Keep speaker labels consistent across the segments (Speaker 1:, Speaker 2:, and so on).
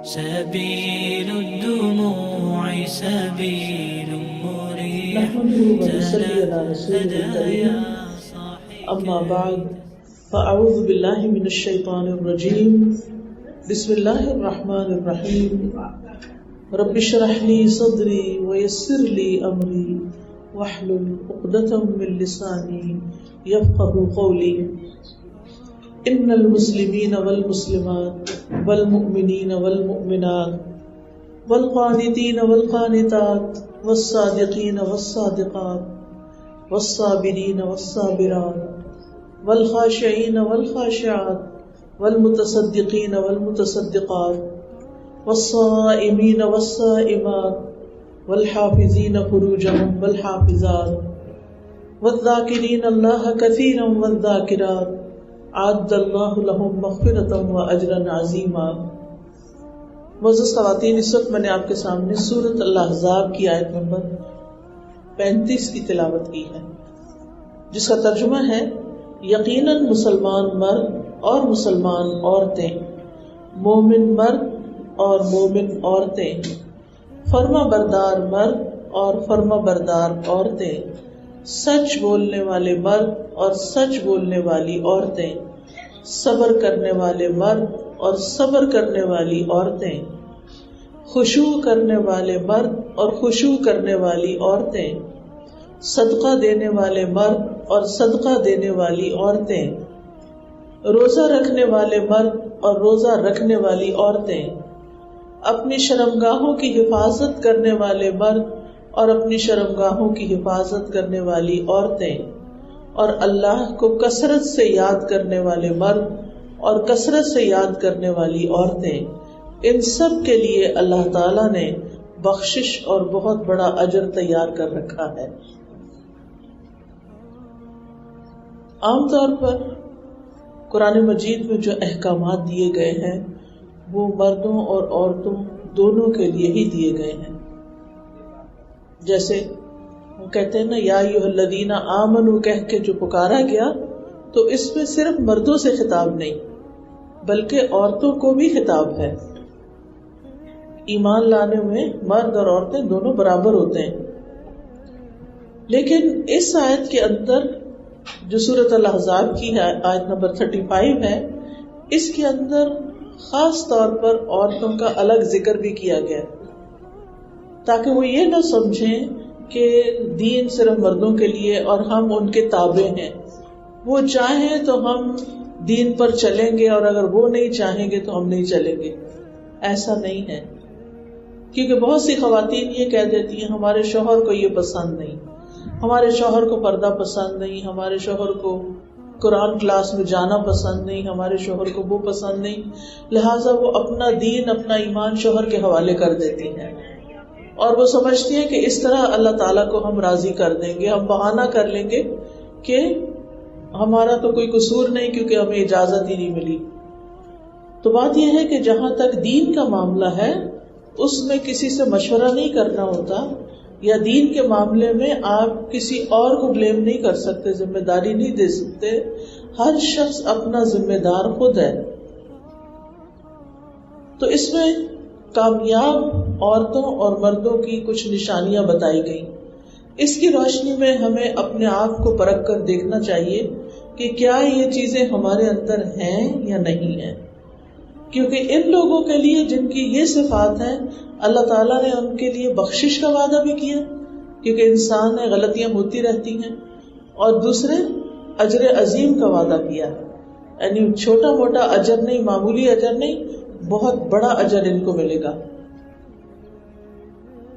Speaker 1: سبيل الدموع سبيل مريح
Speaker 2: نحمده ونصلي على رسوله الكريم أما بعد فأعوذ بالله من الشيطان الرجيم بسم الله الرحمن الرحيم رب اشرح لي صدري ويسر لي أمري واحلل عقدة من لساني يفقهوا قولي ان المسلمین والمسلمات والمؤمنین والمؤمنات والقانتین والقانتات والصادقین والصادقات والصابرین والصابرات والخاشعین والخاشعات والمتصدقین والمتصدقات والصائمین والصائمات والحافظین فروجهم والحافظات والذاکرین اللہ کثیرا والذاکرات اعد اللہ لہم مغفرۃ و اجرا عظیما۔ معزز خواتین، اس وقت میں نے آپ کے سامنے سورۃ الاحزاب کی آیت نمبر 35 کی تلاوت کی ہے، جس کا ترجمہ ہے یقیناً مسلمان مرد اور مسلمان عورتیں، مومن مرد اور مومن عورتیں، فرما بردار مرد اور فرما بردار عورتیں، سچ بولنے والے مرد اور سچ بولنے والی عورتیں، صبر کرنے والے مرد اور صبر کرنے والی عورتیں، خشوع کرنے والے مرد اور خشوع کرنے والی عورتیں، صدقہ دینے والے مرد اور صدقہ دینے والی عورتیں، روزہ رکھنے والے مرد اور روزہ رکھنے والی عورتیں، اپنی شرمگاہوں کی حفاظت کرنے والے مرد اور اپنی شرمگاہوں کی حفاظت کرنے والی عورتیں، اور اللہ کو کثرت سے یاد کرنے والے مرد اور کثرت سے یاد کرنے والی عورتیں، ان سب کے لیے اللہ تعالیٰ نے بخشش اور بہت بڑا اجر تیار کر رکھا ہے۔ عام طور پر قرآن مجید میں جو احکامات دیے گئے ہیں وہ مردوں اور عورتوں دونوں کے لیے ہی دیے گئے ہیں۔ جیسے وہ کہتے ہیں نا یا ایھا الذین آمنوا کہہ کے جو پکارا گیا، تو اس میں صرف مردوں سے خطاب نہیں بلکہ عورتوں کو بھی خطاب ہے۔ ایمان لانے میں مرد اور عورتیں دونوں برابر ہوتے ہیں، لیکن اس آیت کے اندر جو سورۃ الاحزاب کی ہے آیت نمبر 35 ہے، اس کے اندر خاص طور پر عورتوں کا الگ ذکر بھی کیا گیا تاکہ وہ یہ نہ سمجھیں کہ دین صرف مردوں کے لیے اور ہم ان کے تابع ہیں، وہ چاہیں تو ہم دین پر چلیں گے اور اگر وہ نہیں چاہیں گے تو ہم نہیں چلیں گے۔ ایسا نہیں ہے، کیونکہ بہت سی خواتین یہ کہہ دیتی ہیں ہمارے شوہر کو یہ پسند نہیں، ہمارے شوہر کو پردہ پسند نہیں، ہمارے شوہر کو قرآن کلاس میں جانا پسند نہیں، ہمارے شوہر کو وہ پسند نہیں، لہٰذا وہ اپنا دین اپنا ایمان شوہر کے حوالے کر دیتی ہیں، اور وہ سمجھتی ہیں کہ اس طرح اللہ تعالیٰ کو ہم راضی کر دیں گے، ہم بہانہ کر لیں گے کہ ہمارا تو کوئی قصور نہیں کیونکہ ہمیں اجازت ہی نہیں ملی۔ تو بات یہ ہے کہ جہاں تک دین کا معاملہ ہے اس میں کسی سے مشورہ نہیں کرنا ہوتا، یا دین کے معاملے میں آپ کسی اور کو بلیم نہیں کر سکتے، ذمہ داری نہیں دے سکتے، ہر شخص اپنا ذمہ دار خود ہے۔ تو اس میں کامیاب عورتوں اور مردوں کی کچھ نشانیاں بتائی گئیں۔ اس کی روشنی میں ہمیں اپنے آپ کو پرکھ کر دیکھنا چاہیے کہ کیا یہ چیزیں ہمارے اندر ہیں یا نہیں ہیں، کیونکہ ان لوگوں کے لیے جن کی یہ صفات ہیں اللہ تعالیٰ نے ان کے لیے بخشش کا وعدہ بھی کیا، کیونکہ انسان ہے غلطیاں ہوتی رہتی ہیں، اور دوسرے اجر عظیم کا وعدہ کیا، یعنی چھوٹا موٹا اجر نہیں، معمولی اجر نہیں، بہت بڑا اجر ان کو ملے گا۔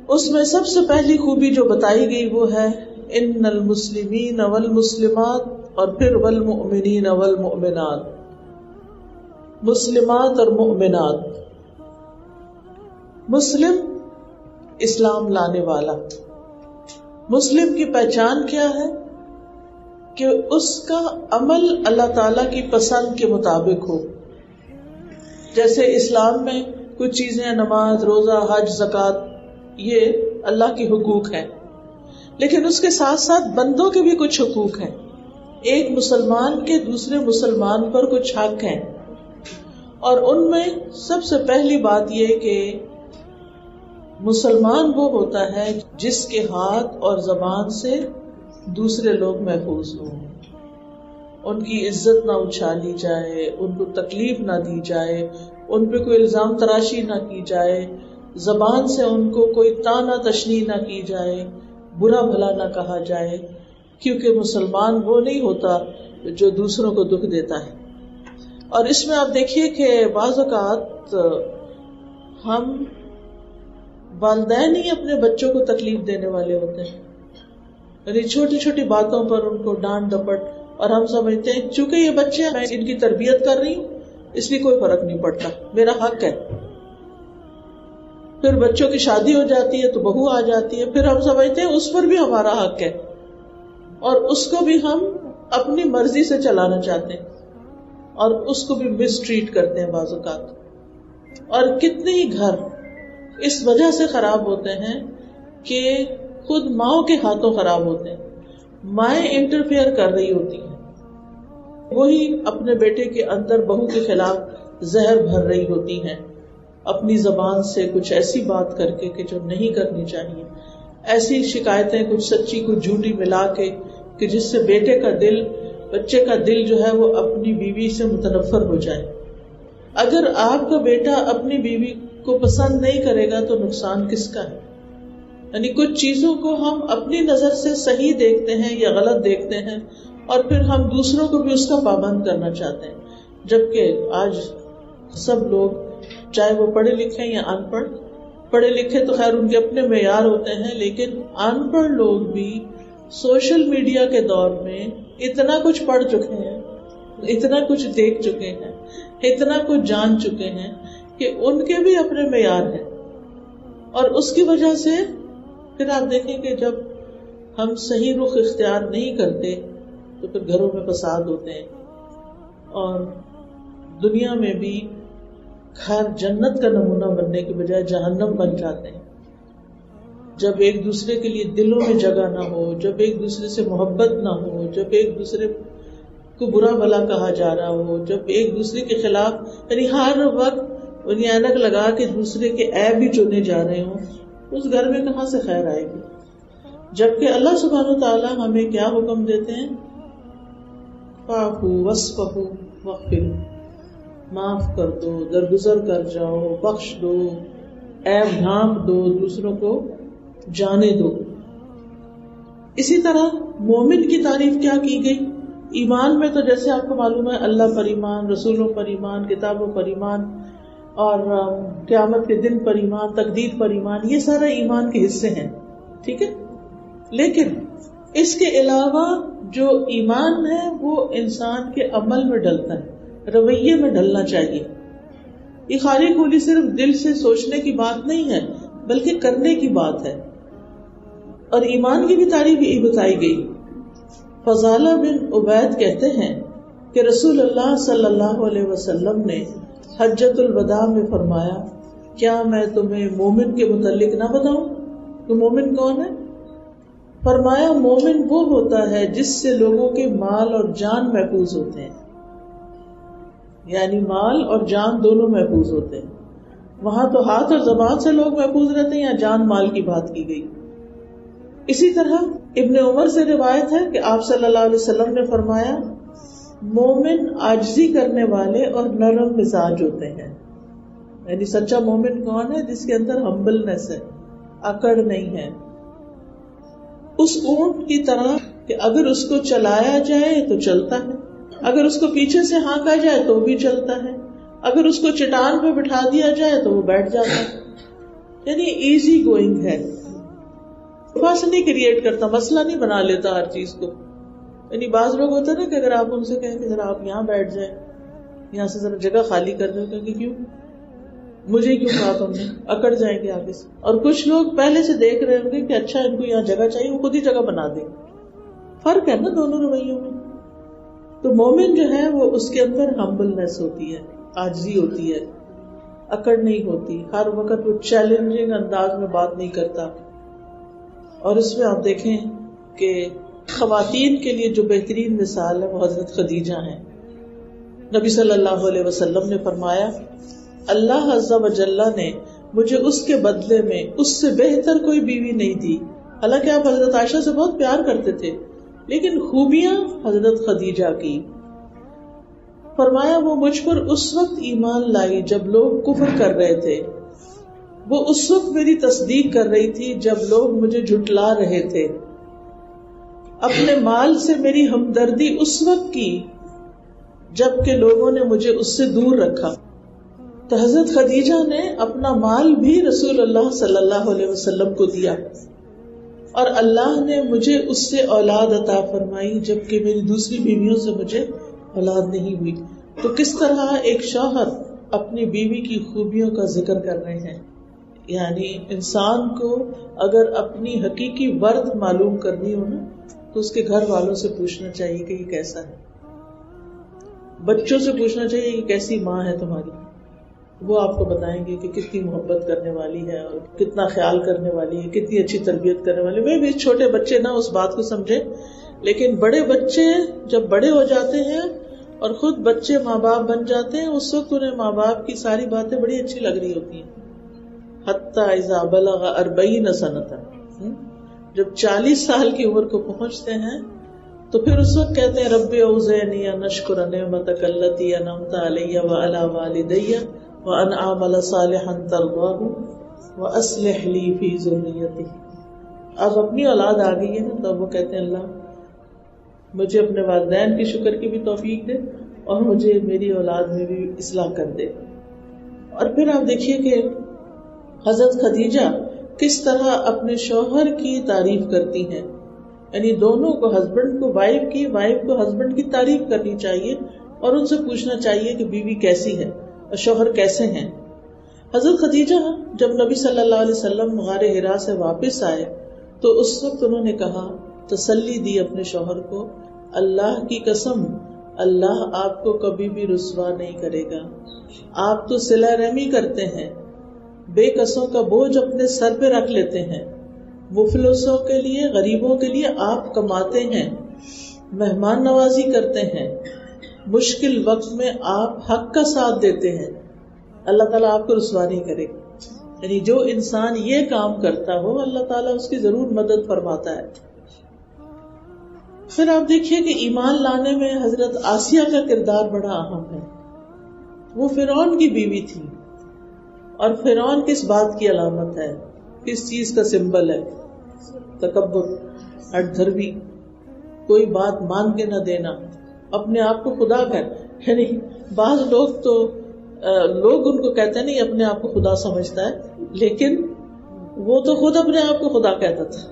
Speaker 2: اس میں سب سے پہلی خوبی جو بتائی گئی وہ ہے ان المسلمین والمسلمات، اور پھر والمؤمنین والمؤمنات، مسلمات اور مؤمنات۔ مسلم اسلام لانے والا، مسلم کی پہچان کیا ہے کہ اس کا عمل اللہ تعالی کی پسند کے مطابق ہو۔ جیسے اسلام میں کچھ چیزیں نماز، روزہ، حج، زکوٰۃ، یہ اللہ کے حقوق ہیں، لیکن اس کے ساتھ ساتھ بندوں کے بھی کچھ حقوق ہیں۔ ایک مسلمان کے دوسرے مسلمان پر کچھ حق ہیں، اور ان میں سب سے پہلی بات یہ کہ مسلمان وہ ہوتا ہے جس کے ہاتھ اور زبان سے دوسرے لوگ محفوظ ہوں، ان کی عزت نہ اچھالی جائے، ان کو تکلیف نہ دی جائے، ان پہ کوئی الزام تراشی نہ کی جائے، زبان سے ان کو کوئی طعنہ تشنیع نہ کی جائے، برا بھلا نہ کہا جائے، کیونکہ مسلمان وہ نہیں ہوتا جو دوسروں کو دکھ دیتا ہے۔ اور اس میں آپ دیکھیے کہ بعض اوقات ہم والدین ہی اپنے بچوں کو تکلیف دینے والے ہوتے ہیں، یعنی چھوٹی چھوٹی باتوں پر ان کو ڈانٹ ڈپٹ، اور ہم سمجھتے ہیں چونکہ یہ بچے ہیں میں ان کی تربیت کر رہی ہوں اس لیے کوئی فرق نہیں پڑتا، میرا حق ہے۔ پھر بچوں کی شادی ہو جاتی ہے تو بہو آ جاتی ہے، پھر ہم سمجھتے ہیں اس پر بھی ہمارا حق ہے، اور اس کو بھی ہم اپنی مرضی سے چلانا چاہتے ہیں، اور اس کو بھی مس ٹریٹ کرتے ہیں بعض اوقات۔ اور کتنے ہی گھر اس وجہ سے خراب ہوتے ہیں کہ خود ماؤں کے ہاتھوں خراب ہوتے ہیں، مائیں انٹرفیئر کر رہی ہوتی ہیں، وہی اپنے بیٹے کے اندر بہو کے خلاف زہر بھر رہی ہوتی ہیں، اپنی زبان سے کچھ ایسی بات کر کے کہ جو نہیں کرنی چاہیے، ایسی شکایتیں کچھ سچی کچھ جھوٹی ملا کے کہ جس سے بچے کا دل جو ہے وہ اپنی بیوی سے متنفر ہو جائے۔ اگر آپ کا بیٹا اپنی بیوی کو پسند نہیں کرے گا تو نقصان کس کا ہے؟ یعنی کچھ چیزوں کو ہم اپنی نظر سے صحیح دیکھتے ہیں یا غلط دیکھتے ہیں، اور پھر ہم دوسروں کو بھی اس کا پابند کرنا چاہتے ہیں، جبکہ آج سب لوگ چاہے وہ پڑھے لکھے یا ان پڑھ، پڑھے لکھے تو خیر ان کے اپنے معیار ہوتے ہیں، لیکن ان پڑھ لوگ بھی سوشل میڈیا کے دور میں اتنا کچھ پڑھ چکے ہیں، اتنا کچھ دیکھ چکے ہیں، اتنا کچھ جان چکے ہیں کہ ان کے بھی اپنے معیار ہیں، اور اس کی وجہ سے پھر آپ دیکھیں کہ جب ہم صحیح رخ اختیار نہیں کرتے تو پھر گھروں میں فساد ہوتے ہیں، اور دنیا میں بھی گھر جنت کا نمونہ بننے کے بجائے جہنم بن جاتے ہیں، جب ایک دوسرے کے لیے دلوں میں جگہ نہ ہو، جب ایک دوسرے سے محبت نہ ہو، جب ایک دوسرے کو برا بھلا کہا جا رہا ہو، جب ایک دوسرے کے خلاف یعنی ہر وقت انہیں اینک لگا کے دوسرے کے عیب بھی چنے جا رہے ہوں، اس گھر میں کہاں سے خیر آئے گی؟ جبکہ اللہ سبحانہ وتعالیٰ ہمیں کیا حکم دیتے ہیں؟ فاعفوا واصفحوا واغفروا، معاف کر دو، درگزر کر جاؤ، بخش دو، عیب ڈھانپ دو، دوسروں کو جانے دو۔ اسی طرح مومن کی تعریف کیا کی گئی؟ ایمان میں تو جیسے آپ کو معلوم ہے اللہ پر ایمان، رسولوں پر ایمان، کتابوں پر ایمان، اور قیامت کے دن پر ایمان، تقدیر پر ایمان، یہ سارا ایمان کے حصے ہیں، ٹھیک ہے؟ لیکن اس کے علاوہ جو ایمان ہے وہ انسان کے عمل میں ڈلتا ہے، رویے میں ڈلنا چاہیے۔ یہ خالی خولی صرف دل سے سوچنے کی بات نہیں ہے بلکہ کرنے کی بات ہے، اور ایمان کی بھی تعریف یہی بتائی گئی۔ فضالہ بن عبید کہتے ہیں کہ رسول اللہ صلی اللہ علیہ وسلم نے حجۃ الوداع میں فرمایا، کیا میں تمہیں مومن کے متعلق نہ بتاؤں؟ تو مومن کون ہے؟ فرمایا مومن وہ ہوتا ہے جس سے لوگوں کے مال اور جان محفوظ ہوتے ہیں، یعنی مال اور جان دونوں محفوظ ہوتے ہیں۔ وہاں تو ہاتھ اور زبان سے لوگ محفوظ رہتے ہیں، یا جان مال کی بات کی گئی۔ اسی طرح ابن عمر سے روایت ہے کہ آپ صلی اللہ علیہ وسلم نے فرمایا مومن عاجزی کرنے والے اور نرم مزاج ہوتے ہیں، یعنی سچا مومن کون ہے؟ جس کے اندر ہمبلنس ہے، اکڑ نہیں ہے، اس اونٹ کی طرح کہ اگر اس کو چلایا جائے تو چلتا ہے، اگر اس کو پیچھے سے ہانکا جائے تو بھی چلتا ہے، اگر اس کو چٹان پہ بٹھا دیا جائے تو وہ بیٹھ جاتا ہے، یعنی ایزی گوئنگ ہے، بس نہیں کریٹ کرتا، مسئلہ نہیں بنا لیتا ہر چیز کو۔ یعنی بعض لوگ ہوتا ہے نا کہ اگر آپ ان سے کہیں کہ ذرا آپ یہاں بیٹھ جائیں، یہاں سے ذرا جگہ خالی کر دیں، کیونکہ کیوں مجھے کیوں کہا تم نے، اکڑ جائیں گے آگے سے۔ اور کچھ لوگ پہلے سے دیکھ رہے ہوں گے کہ اچھا ان کو یہاں جگہ چاہیے، وہ خود ہی جگہ بنا دیں۔ فرق ہے نا دونوں رویوں میں۔ تو مومن جو ہے وہ اس کے اندر ہمبلنس ہوتی ہے، عاجزی ہوتی ہے، اکڑ نہیں ہوتی، ہر وقت وہ چیلنجنگ انداز میں بات نہیں کرتا۔ اور اس میں آپ دیکھیں کہ خواتین کے لیے جو بہترین مثال ہے وہ حضرت خدیجہ ہیں۔ نبی صلی اللہ علیہ وسلم نے فرمایا اللہ عز و جل نے مجھے اس کے بدلے میں اس سے بہتر کوئی بیوی نہیں دی. حالانکہ آپ حضرت عائشہ سے بہت پیار کرتے تھے لیکن خوبیاں حضرت خدیجہ کی. فرمایا وہ مجھ پر اس وقت ایمان لائی جب لوگ کفر کر رہے تھے، وہ اس وقت میری تصدیق کر رہی تھی جب لوگ مجھے جھٹلا رہے تھے. اپنے مال سے میری ہمدردی اس وقت کی جب کہ لوگوں نے مجھے اس سے دور رکھا. تو حضرت خدیجہ نے اپنا مال بھی رسول اللہ صلی اللہ علیہ وسلم کو دیا اور اللہ نے مجھے اس سے اولاد عطا فرمائی جبکہ میری دوسری بیویوں سے مجھے اولاد نہیں ہوئی. تو کس طرح ایک شوہر اپنی بیوی کی خوبیوں کا ذکر کر رہے ہیں. یعنی انسان کو اگر اپنی حقیقی ورث معلوم کرنی ہو نا تو اس کے گھر والوں سے پوچھنا چاہیے کہ یہ کیسا ہے. بچوں سے پوچھنا چاہیے کہ کیسی ماں ہے تمہاری، وہ آپ کو بتائیں گے کہ کتنی محبت کرنے والی ہے اور کتنا خیال کرنے والی ہے، کتنی اچھی تربیت کرنے والی. وہ بھی چھوٹے بچے نہ اس بات کو سمجھے، لیکن بڑے بچے جب بڑے ہو جاتے ہیں اور خود بچے ماں باپ بن جاتے ہیں اس وقت انہیں ماں باپ کی ساری باتیں بڑی اچھی لگ رہی ہوتی ہیں. حتی اذا بلغ 40 سنۃ، جب 40 سال کی عمر کو پہنچتے ہیں تو پھر اس وقت کہتے ہیں رب اوزعنی ان اشکر نعمتک التی انعمت علی وعلی والدی وان اعمل صالحا ترضاہ واصلح لی فی ذریتی. اب اپنی اولاد آ گئی ہے نا تو وہ کہتے ہیں اللہ مجھے اپنے والدین کی شکر کی بھی توفیق دے اور مجھے میری اولاد میں بھی اصلاح کر دے. اور پھر آپ دیکھیے کہ حضرت خدیجہ کس طرح اپنے شوہر کی تعریف کرتی ہیں. یعنی دونوں کو، ہسبینڈ کو وائف کی، وائف کو ہسبینڈ کی تعریف کرنی چاہیے اور ان سے پوچھنا چاہیے کہ بیوی کیسی ہے اور شوہر کیسے ہیں. حضرت خدیجہ جب نبی صلی اللہ علیہ وسلم غار حرا سے واپس آئے تو اس وقت انہوں نے کہا، تسلی دی اپنے شوہر کو، اللہ کی قسم اللہ آپ کو کبھی بھی رسوا نہیں کرے گا. آپ تو صلہ رحمی کرتے ہیں، بے کسوں کا بوجھ اپنے سر پہ رکھ لیتے ہیں، مفلسوں کے لیے، غریبوں کے لیے آپ کماتے ہیں، مہمان نوازی کرتے ہیں، مشکل وقت میں آپ حق کا ساتھ دیتے ہیں. اللہ تعالیٰ آپ کو رسوا نہیں کرے گا. یعنی جو انسان یہ کام کرتا ہو اللہ تعالیٰ اس کی ضرور مدد فرماتا ہے. پھر آپ دیکھیے کہ ایمان لانے میں حضرت آسیہ کا کردار بڑا اہم ہے. وہ فرعون کی بیوی تھی اور فرعون کس بات کی علامت ہے، کس چیز کا سمبل ہے؟ تکبر، ہٹ دھروی، کوئی بات مان کے نہ دینا، اپنے آپ کو خدا یعنی بعض لوگ ان کو کہتے ہیں نہیں اپنے آپ کو خدا سمجھتا ہے، لیکن وہ تو خود اپنے آپ کو خدا کہتا تھا.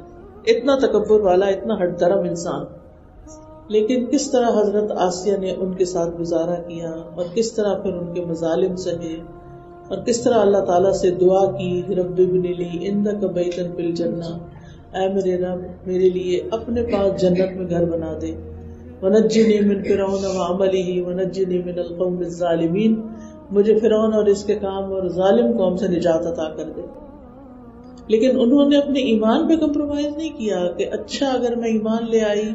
Speaker 2: اتنا تکبر والا، اتنا ہٹ دھرم انسان. لیکن کس طرح حضرت آسیہ نے ان کے ساتھ گزارا کیا اور کس طرح پھر ان کے مظالم سہے اور کس طرح اللہ تعالیٰ سے دعا کی، رب ابن لی عندک بیتا فی الجنہ، اے میرے رب میرے لیے اپنے پاس جنت میں گھر بنا دے. ونجنی من فرعون وعملہ ونجنی من القوم الظالمین، مجھے فرعون اور اس کے کام اور ظالم قوم سے نجات عطا کر دے. لیکن انہوں نے اپنے ایمان پہ کمپرومائز نہیں کیا کہ اچھا اگر میں ایمان لے آئی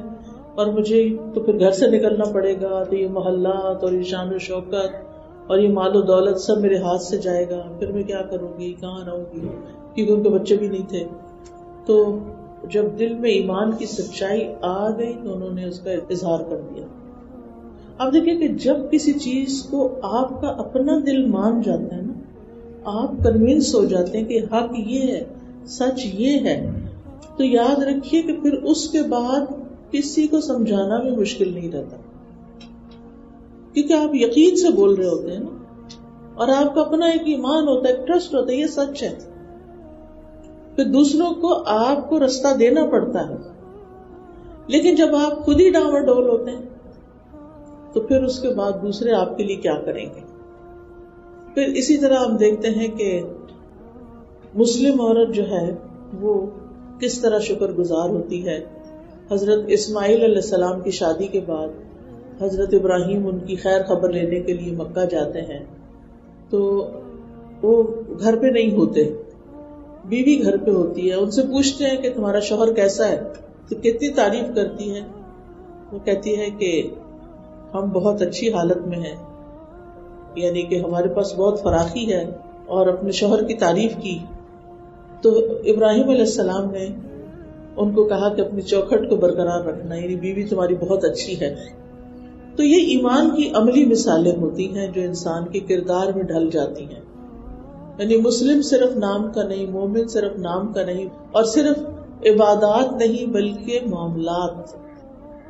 Speaker 2: اور مجھے تو پھر گھر سے نکلنا پڑے گا تو یہ محلات اور یہ شان و شوکت اور یہ مال و دولت سب میرے ہاتھ سے جائے گا، پھر میں کیا کروں گی، کہاں رہوں گی، کیونکہ ان کے بچے بھی نہیں تھے. تو جب دل میں ایمان کی سچائی آ گئی تو انہوں نے اس کا اظہار کر دیا. اب دیکھیں کہ جب کسی چیز کو آپ کا اپنا دل مان جاتا ہے نا، آپ کنونس ہو جاتے ہیں کہ حق یہ ہے، سچ یہ ہے، تو یاد رکھیے کہ پھر اس کے بعد کسی کو سمجھانا بھی مشکل نہیں رہتا، کیونکہ آپ یقین سے بول رہے ہوتے ہیں نا، اور آپ کا اپنا ایک ایمان ہوتا ہے، ایک ٹرسٹ ہوتا ہے، یہ سچ ہے. پھر دوسروں کو آپ کو راستہ دینا پڑتا ہے. لیکن جب آپ خود ہی ڈاواڈول ہوتے ہیں تو پھر اس کے بعد دوسرے آپ کے لیے کیا کریں گے. پھر اسی طرح ہم دیکھتے ہیں کہ مسلم عورت جو ہے وہ کس طرح شکر گزار ہوتی ہے. حضرت اسماعیل علیہ السلام کی شادی کے بعد حضرت ابراہیم ان کی خیر خبر لینے کے لیے مکہ جاتے ہیں تو وہ گھر پہ نہیں ہوتے، بیوی گھر پہ ہوتی ہے. ان سے پوچھتے ہیں کہ تمہارا شوہر کیسا ہے، تو کتنی تعریف کرتی ہے. وہ کہتی ہے کہ ہم بہت اچھی حالت میں ہیں، یعنی کہ ہمارے پاس بہت فراخی ہے، اور اپنے شوہر کی تعریف کی. تو ابراہیم علیہ السلام نے ان کو کہا کہ اپنی چوکھٹ کو برقرار رکھنا، یعنی بیوی تمہاری بہت اچھی ہے. تو یہ ایمان کی عملی مثالیں ہوتی ہیں جو انسان کے کردار میں ڈھل جاتی ہیں. یعنی مسلم صرف نام کا نہیں، مومن صرف نام کا نہیں، اور صرف عبادات نہیں بلکہ معاملات.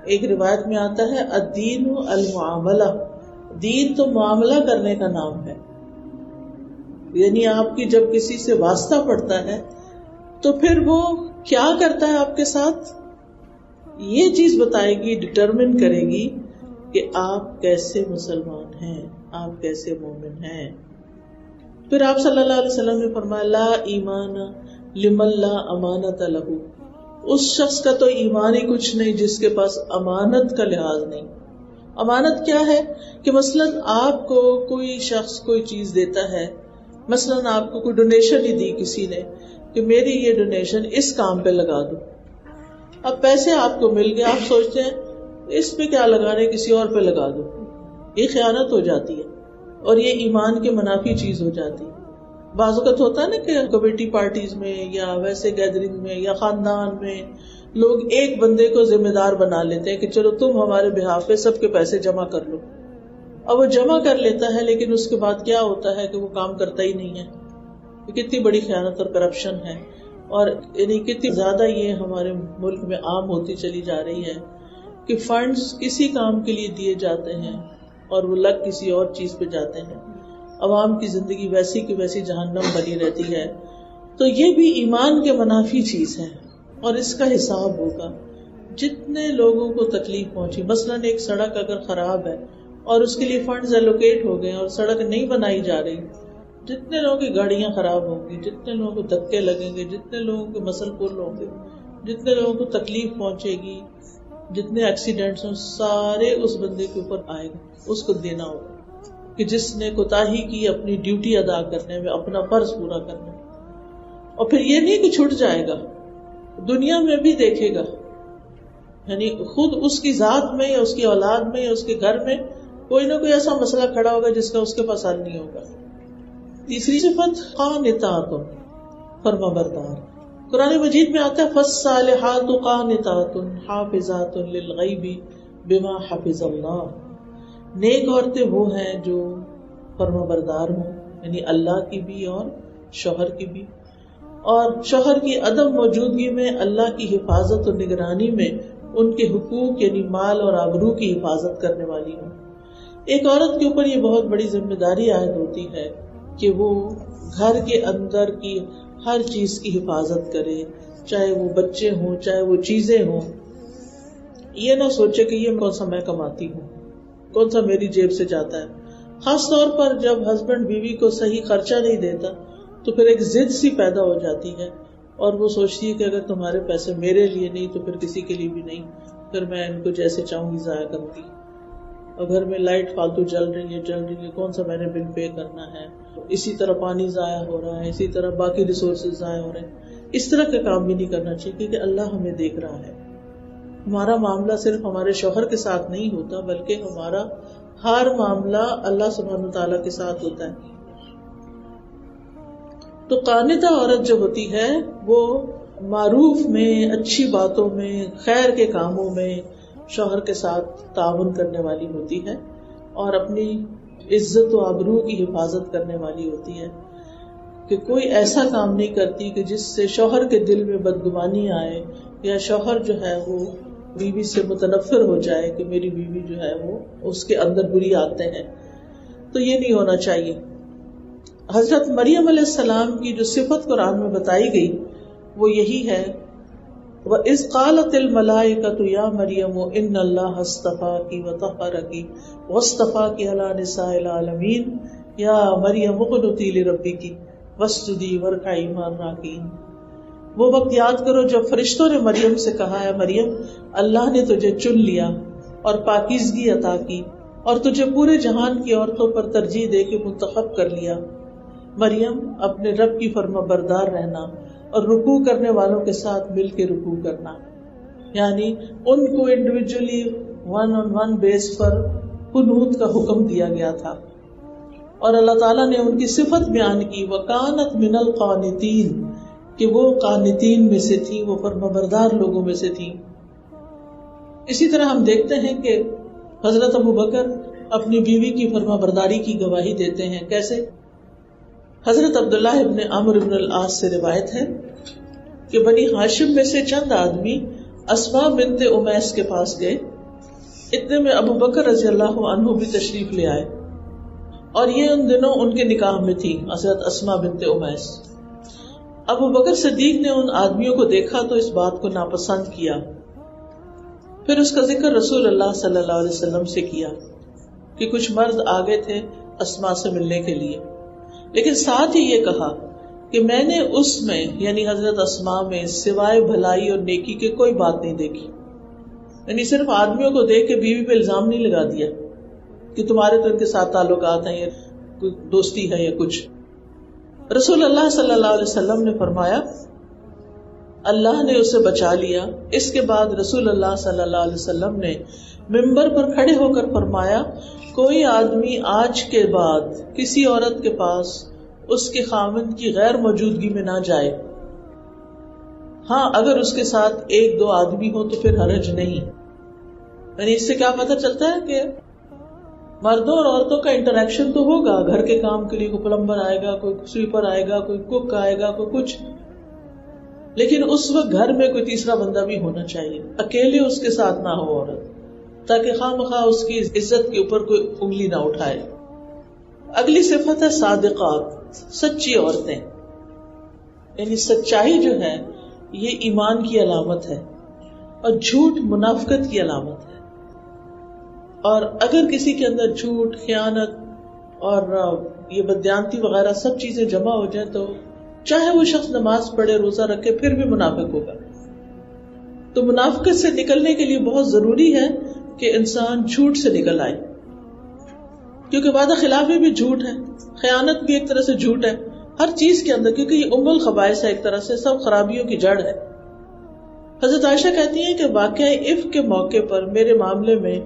Speaker 2: ایک روایت میں آتا ہے الدین المعاملہ، دین تو معاملہ کرنے کا نام ہے. یعنی آپ کی جب کسی سے واسطہ پڑتا ہے تو پھر وہ کیا کرتا ہے آپ کے ساتھ، یہ چیز بتائے گی، ڈٹرمن کرے گی کہ آپ کیسے مسلمان ہیں، آپ کیسے مومن ہیں. پھر آپ صلی اللہ علیہ وسلم نے فرمایا لا ایمان لمن لا امانت لہ، اس شخص کا تو ایمان ہی کچھ نہیں جس کے پاس امانت کا لحاظ نہیں. امانت کیا ہے کہ مثلاً آپ کو کوئی شخص کوئی چیز دیتا ہے، مثلاً آپ کو کوئی ڈونیشن ہی دی کسی نے کہ میری یہ ڈونیشن اس کام پہ لگا دو. اب پیسے آپ کو مل گئے، آپ سوچتے ہیں اس پہ کیا لگانے، کسی اور پہ لگا دو. یہ خیانت ہو جاتی ہے اور یہ ایمان کے منافی چیز ہو جاتی ہے. بعض اوقات ہوتا ہے نا کہ کمیٹی پارٹیز میں یا ویسے گیدرنگ میں یا خاندان میں لوگ ایک بندے کو ذمہ دار بنا لیتے ہیں کہ چلو تم ہمارے بہاف پہ سب کے پیسے جمع کر لو. اب وہ جمع کر لیتا ہے لیکن اس کے بعد کیا ہوتا ہے کہ وہ کام کرتا ہی نہیں ہے. کتنی بڑی خیانت اور کرپشن ہے، اور یعنی کتنی زیادہ یہ ہمارے ملک میں عام ہوتی چلی جا رہی ہے کہ فنڈز کسی کام کے لیے دیے جاتے ہیں اور وہ لگ کسی اور چیز پہ جاتے ہیں. عوام کی زندگی ویسی کی ویسی جہنم بنی رہتی ہے. تو یہ بھی ایمان کے منافی چیز ہے اور اس کا حساب ہوگا. جتنے لوگوں کو تکلیف پہنچی، مثلاً ایک سڑک اگر خراب ہے اور اس کے لیے فنڈز ایلوکیٹ ہو گئے اور سڑک نہیں بنائی جا رہی، جتنے لوگوں کی گاڑیاں خراب ہوں گی، جتنے لوگوں کو دھکے لگیں گے، جتنے لوگوں کے مسل پل ہوں گے، جتنے لوگوں کو تکلیف پہنچے گی، جتنے ایکسیڈنٹس ہوں، سارے اس بندے کے اوپر آئے گا. اس کو دینا ہوگا کہ جس نے کوتاہی کی اپنی ڈیوٹی ادا کرنے میں، اپنا فرض پورا کرنے میں. اور پھر یہ نہیں کہ چھٹ جائے گا، دنیا میں بھی دیکھے گا. یعنی خود اس کی ذات میں یا اس کی اولاد میں یا اس کے گھر میں کوئی نہ کوئی ایسا مسئلہ کھڑا ہوگا جس کا اس کے پاس حل نہیں ہوگا. تیسری صفت قانتات، فرما بردار. قرآن مجید میں آتا ہے فالصالحات قانتات حافظات للغیب بما حفظ اللہ. نیک عورتیں وہ ہیں جو فرما بردار ہوں، یعنی اللہ کی بھی اور شوہر کی بھی، اور شوہر کی عدم موجودگی میں اللہ کی حفاظت اور نگرانی میں ان کے حقوق یعنی مال اور آبرو کی حفاظت کرنے والی ہوں. ایک عورت کے اوپر یہ بہت بڑی ذمہ داری عائد ہوتی ہے کہ وہ گھر کے اندر کی ہر چیز کی حفاظت کرے، چاہے وہ بچے ہوں، چاہے وہ چیزیں ہوں. یہ نہ سوچے کہ یہ کون سا میں کماتی ہوں، کون سا میری جیب سے جاتا ہے. خاص طور پر جب ہسبینڈ بیوی کو صحیح خرچہ نہیں دیتا تو پھر ایک ضد سی پیدا ہو جاتی ہے اور وہ سوچتی ہے کہ اگر تمہارے پیسے میرے لیے نہیں تو پھر کسی کے لیے بھی نہیں، پھر میں ان کو جیسے چاہوں گی ضائع کروں گی. اور گھر میں لائٹ فالتو جل رہی ہے، کون سا میں نے بل پے کرنا ہے. اسی طرح پانی ضائع ہو رہا ہے، اسی طرح باقی ریسورسز ضائع ہو رہے ہیں. اس طرح کا کام بھی نہیں کرنا چاہیے کیونکہ اللہ ہمیں دیکھ رہا ہے. ہمارا معاملہ صرف ہمارے شوہر کے ساتھ نہیں ہوتا بلکہ ہمارا ہر معاملہ اللہ سبحانہ تعالیٰ کے ساتھ ہوتا ہے. تو قانتہ عورت جو ہوتی ہے وہ معروف میں، اچھی باتوں میں، خیر کے کاموں میں شوہر کے ساتھ تعاون کرنے والی ہوتی ہے اور اپنی عزت و آبرو کی حفاظت کرنے والی ہوتی ہے کہ کوئی ایسا کام نہیں کرتی کہ جس سے شوہر کے دل میں بدگمانی آئے یا شوہر جو ہے وہ بیوی سے متنفر ہو جائے کہ میری بیوی جو ہے وہ اس کے اندر بری عادتیں ہیں. تو یہ نہیں ہونا چاہیے. حضرت مریم علیہ السلام کی جو صفت قرآن میں بتائی گئی وہ یہی ہے وَإِذْ قَالَتِ الْمَلَائِكَةُ يَا مَرْيَمُ إِنَّ اللَّهَ اصْطَفَاكِ وَطَهَّرَكِ وَاصْطَفَاكِ عَلَى نِسَاءِ الْعَالَمِينَ يَا مَرْيَمُ اقْنُتِي لِرَبِّكِ وَاسْجُدِي وَارْكَعِي مَعَ الرَّاكِعِينَ. وہ وقت یاد کرو جب فرشتوں نے مریم سے کہا ہے مریم اللہ نے تجھے چن لیا اور پاکیزگی عطا کی اور تجھے پورے جہان کی عورتوں پر ترجیح دے کے منتخب کر لیا. مریم اپنے رب کی فرما بردار رہنا اور رکوع کرنے والوں کے ساتھ مل کے رکوع کرنا، یعنی ان کو individually one on one base پر قنوت کا حکم دیا گیا تھا. اور اللہ تعالیٰ نے ان کی صفت بیان کی وَكَانَتْ مِنَ الْقَانِتِينَ کہ وہ قانتین میں سے تھی، وہ فرمانبردار لوگوں میں سے تھی. اسی طرح ہم دیکھتے ہیں کہ حضرت ابوبکر اپنی بیوی کی فرمانبرداری کی گواہی دیتے ہیں. کیسے؟ حضرت عبداللہ ابن عمرو ابن العاص سے روایت ہے کہ بنی ہاشم میں سے چند آدمی اسماء بنت امیس کے پاس گئے. اتنے میں ابو بکر رضی اللہ عنہ بھی تشریف لے آئے، اور یہ ان دنوں ان کے نکاح میں تھی حضرت اسماء بنت امیس. ابو بکر صدیق نے ان آدمیوں کو دیکھا تو اس بات کو ناپسند کیا. پھر اس کا ذکر رسول اللہ صلی اللہ علیہ وسلم سے کیا کہ کچھ مرد آگے تھے اسماء سے ملنے کے لیے، لیکن ساتھ ہی یہ کہا کہ میں نے اس میں یعنی حضرت اسماء میں سوائے بھلائی اور نیکی کے کوئی بات نہیں دیکھی. یعنی صرف آدمیوں کو دیکھ کے بیوی پہ الزام نہیں لگا دیا کہ تمہارے تو ان کے ساتھ تعلقات ہیں یا کوئی دوستی ہے یا کچھ. رسول اللہ صلی اللہ علیہ وسلم نے فرمایا اللہ نے اسے بچا لیا. اس کے بعد رسول اللہ صلی اللہ علیہ وسلم نے ممبر پر کھڑے ہو کر فرمایا کوئی آدمی آج کے بعد کسی عورت کے پاس اس کے خاوند کی غیر موجودگی میں نہ جائے. ہاں اگر اس کے ساتھ ایک دو آدمی ہو تو پھر حرج نہیں. یعنی اس سے کیا پتہ چلتا ہے کہ مردوں اور عورتوں کا انٹریکشن تو ہوگا. گھر کے کام کے لیے کوئی پلمبر آئے گا، کوئی سویپر آئے گا، کوئی کوک آئے گا، کوئی کچھ، لیکن اس وقت گھر میں کوئی تیسرا بندہ بھی ہونا چاہیے. اکیلے اس کے ساتھ نہ ہو عورت، تاکہ خواہ مخواہ اس کی عزت کے اوپر کوئی انگلی نہ اٹھائے. اگلی صفت ہے صادقات، سچی عورتیں. یعنی سچائی جو ہے یہ ایمان کی علامت ہے اور جھوٹ منافقت کی علامت ہے. اور اگر کسی کے اندر جھوٹ، خیانت اور یہ بددیانتی وغیرہ سب چیزیں جمع ہو جائیں تو چاہے وہ شخص نماز پڑھے، روزہ رکھے، پھر بھی منافق ہوگا. تو منافقت سے نکلنے کے لیے بہت ضروری ہے کہ انسان جھوٹ سے نکل آئے، کیونکہ وعدہ خلافی بھی جھوٹ ہے، خیانت بھی ایک طرح سے جھوٹ ہے، ہر چیز کے اندر، کیونکہ یہ ام الخبائث ہے، ایک طرح سے سب خرابیوں کی جڑ ہے. حضرت عائشہ کہتی ہیں کہ واقعہ عفق کے موقع پر میرے معاملے میں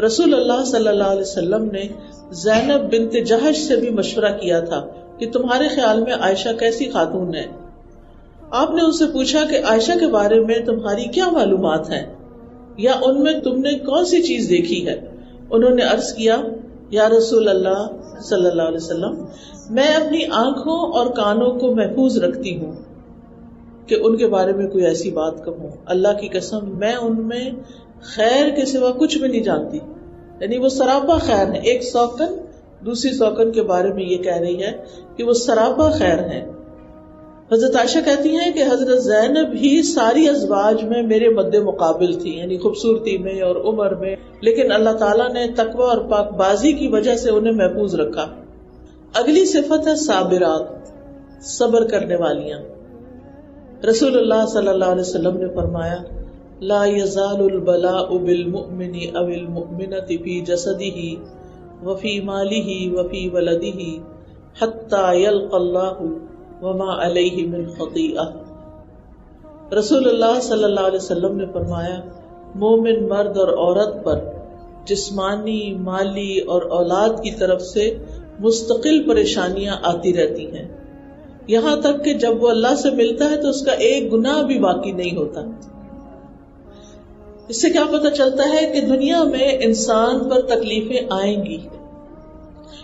Speaker 2: رسول اللہ صلی اللہ علیہ وسلم نے زینب بنت جہش سے بھی مشورہ کیا تھا کہ تمہارے خیال میں عائشہ کیسی خاتون ہے. آپ نے ان سے پوچھا کہ عائشہ کے بارے میں تمہاری کیا معلومات ہیں یا ان میں تم نے کون سی چیز دیکھی ہے. انہوں نے عرض کیا یا رسول اللہ صلی اللہ علیہ وسلم میں اپنی آنکھوں اور کانوں کو محفوظ رکھتی ہوں کہ ان کے بارے میں کوئی ایسی بات کہوں. اللہ کی قسم میں ان میں خیر کے سوا کچھ بھی نہیں جانتی. یعنی وہ سراپا خیر ہے. ایک سوکن دوسری سوکن کے بارے میں یہ کہہ رہی ہے کہ وہ سراپا خیر ہے. حضرت عائشہ کہتی ہیں کہ حضرت زینب ہی ساری ازواج میں میرے مد مقابل تھی، یعنی خوبصورتی میں اور عمر میں، لیکن اللہ تعالیٰ نے تقوی اور پاک بازی کی وجہ سے انہیں محفوظ رکھا. اگلی صفت ہے صابرات، صبر کرنے والیاں. رسول اللہ صلی اللہ علیہ وسلم نے فرمایا لا یزال البلاء بالمؤمن او المؤمنة فی جسدہ وفی مالہ وفی ولدہ حتی یلقى اللہ وما علیہ من خطیئہ. رسول اللہ صلی اللہ علیہ وسلم نے فرمایا مومن مرد اور عورت پر جسمانی، مالی اور اولاد کی طرف سے مستقل پریشانیاں آتی رہتی ہیں، یہاں تک کہ جب وہ اللہ سے ملتا ہے تو اس کا ایک گناہ بھی باقی نہیں ہوتا. اس سے کیا پتہ چلتا ہے کہ دنیا میں انسان پر تکلیفیں آئیں گی،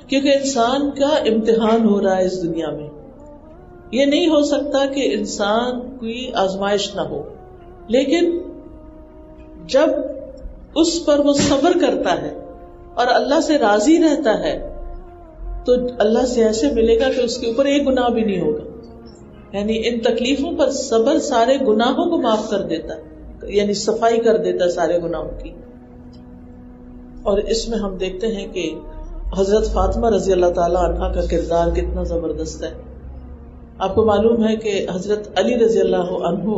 Speaker 2: کیونکہ انسان کا امتحان ہو رہا ہے اس دنیا میں. یہ نہیں ہو سکتا کہ انسان کوئی آزمائش نہ ہو، لیکن جب اس پر وہ صبر کرتا ہے اور اللہ سے راضی رہتا ہے تو اللہ سے ایسے ملے گا کہ اس کے اوپر ایک گناہ بھی نہیں ہوگا. یعنی ان تکلیفوں پر صبر سارے گناہوں کو معاف کر دیتا ہے، یعنی صفائی کر دیتا ہے سارے گناہوں کی. اور اس میں ہم دیکھتے ہیں کہ حضرت فاطمہ رضی اللہ تعالی عنہا کا کردار کتنا زبردست ہے. آپ کو معلوم ہے کہ حضرت علی رضی اللہ عنہ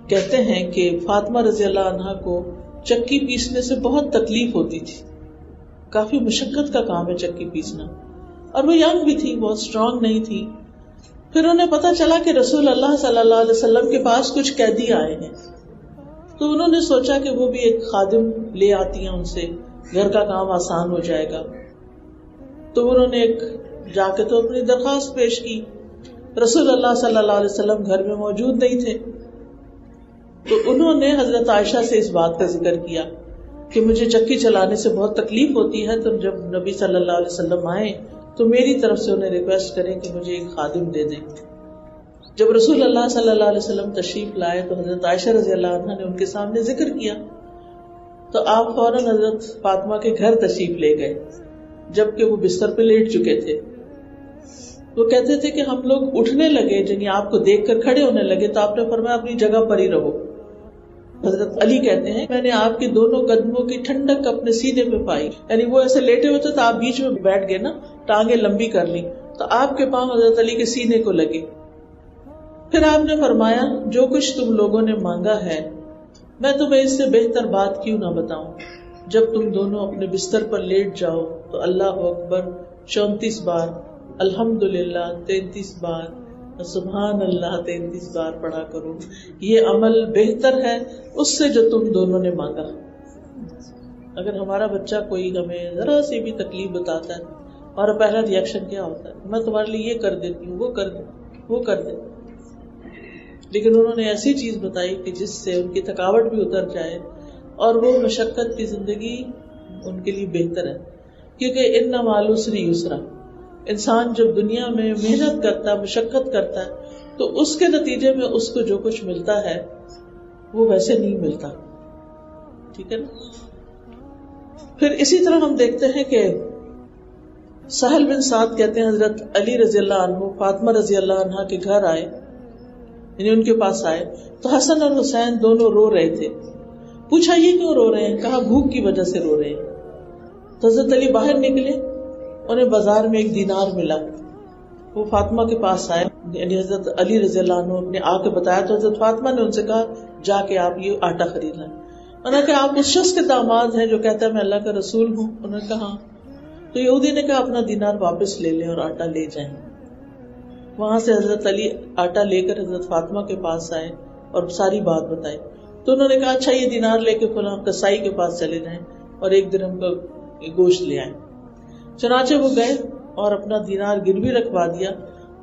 Speaker 2: کہتے ہیں کہ فاطمہ رضی اللہ عنہا کو چکی پیسنے سے بہت تکلیف ہوتی تھی. کافی مشقت کا کام ہے چکی پیسنا، اور وہ ینگ بھی تھی، بہت اسٹرانگ نہیں تھی. پھر انہیں پتا چلا کہ رسول اللہ صلی اللہ علیہ وسلم کے پاس کچھ قیدی آئے ہیں، تو انہوں نے سوچا کہ وہ بھی ایک خادم لے آتی ہیں، ان سے گھر کا کام آسان ہو جائے گا. تو انہوں نے ایک جا کے تو اپنی درخواست پیش کی. رسول اللہ صلی اللہ علیہ وسلم گھر میں موجود نہیں تھے, تو انہوں نے حضرت عائشہ سے اس بات کا ذکر کیا کہ مجھے چکی چلانے سے بہت تکلیف ہوتی ہے, تو جب نبی صلی اللہ علیہ وسلم آئے تو میری طرف سے انہیں ریکویسٹ کریں کہ مجھے ایک خادم دے دیں. جب رسول اللہ صلی اللہ علیہ وسلم تشریف لائے تو حضرت عائشہ رضی اللہ عنہا نے ان کے سامنے ذکر کیا, تو آپ فوراً حضرت فاطمہ کے گھر تشریف لے گئے جبکہ وہ بستر پہ لیٹ چکے تھے. وہ کہتے تھے کہ ہم لوگ اٹھنے لگے, یعنی آپ کو دیکھ کر کھڑے ہونے لگے, تو آپ نے فرمایا اپنی جگہ پر ہی رہو. حضرت علی کہتے ہیں میں نے آپ کے دونوں قدموں کی ٹھنڈک اپنے سینے پہ پائی, یعنی وہ ایسے لیٹے ہوتے تو آپ بیچ میں بیٹھ گئے نا, ٹانگیں لمبی کر لی, تو آپ کے پاؤں حضرت علی کے سینے کو لگے. پھر آپ نے فرمایا جو کچھ تم لوگوں نے مانگا ہے میں تمہیں اس سے بہتر بات کیوں نہ بتاؤں. جب تم دونوں اپنے بستر پر لیٹ جاؤ تو اللہ اکبر 34 بار, الحمدللہ 33 بار, سبحان اللہ 33 بار پڑھا کرو. یہ عمل بہتر ہے اس سے جو تم دونوں نے مانگا. اگر ہمارا بچہ کوئی ہمیں ذرا سی بھی تکلیف بتاتا ہے اور پہلا ری ایکشن کیا ہوتا ہے, میں تمہارے لیے یہ کر دیتی ہوں, وہ کر دے. لیکن انہوں نے ایسی چیز بتائی کہ جس سے ان کی تھکاوٹ بھی اتر جائے اور وہ مشقت کی زندگی ان کے لیے بہتر ہے. کیونکہ ان مع العسر یسرا, انسان جب دنیا میں محنت کرتا ہے, مشقت کرتا ہے, تو اس کے نتیجے میں اس کو جو کچھ ملتا ہے وہ ویسے نہیں ملتا. ٹھیک ہے نا. پھر اسی طرح ہم دیکھتے ہیں کہ سہل بن سعد کہتے ہیں حضرت علی رضی اللہ عنہ فاطمہ رضی اللہ عنہا کے گھر آئے, یعنی ان کے پاس آئے, تو حسن اور حسین دونوں رو رہے تھے. پوچھا یہ کیوں رو رہے ہیں؟ کہا بھوک کی وجہ سے رو رہے ہیں. تو حضرت علی باہر نکلے, انہیں بازار میں ایک دینار ملا, وہ فاطمہ کے پاس آئے, یعنی حضرت علی رضی اللہ عنہ نے آ کے بتایا, تو حضرت فاطمہ نے ان سے کہا جا کے آپ یہ آٹا خرید لیں. انہوں نے کہا آپ اس شخص کے داماد ہیں جو کہتا ہے میں اللہ کا رسول ہوں؟ انہوں نے کہا ہاں. تو یہودی نے کہا اپنا دینار واپس لے لیں اور آٹا لے جائیں. وہاں سے حضرت علی آٹا لے کر حضرت فاطمہ کے پاس آئے اور ساری بات بتائی. تو انہوں نے کہا اچھا یہ دینار لے کے فلاں کسائی کے پاس چلے جائیں اور 1 درہم کا گوشت لے آئیں. چنانچہ وہ گئے اور اپنا دینار گروی رکھوا دیا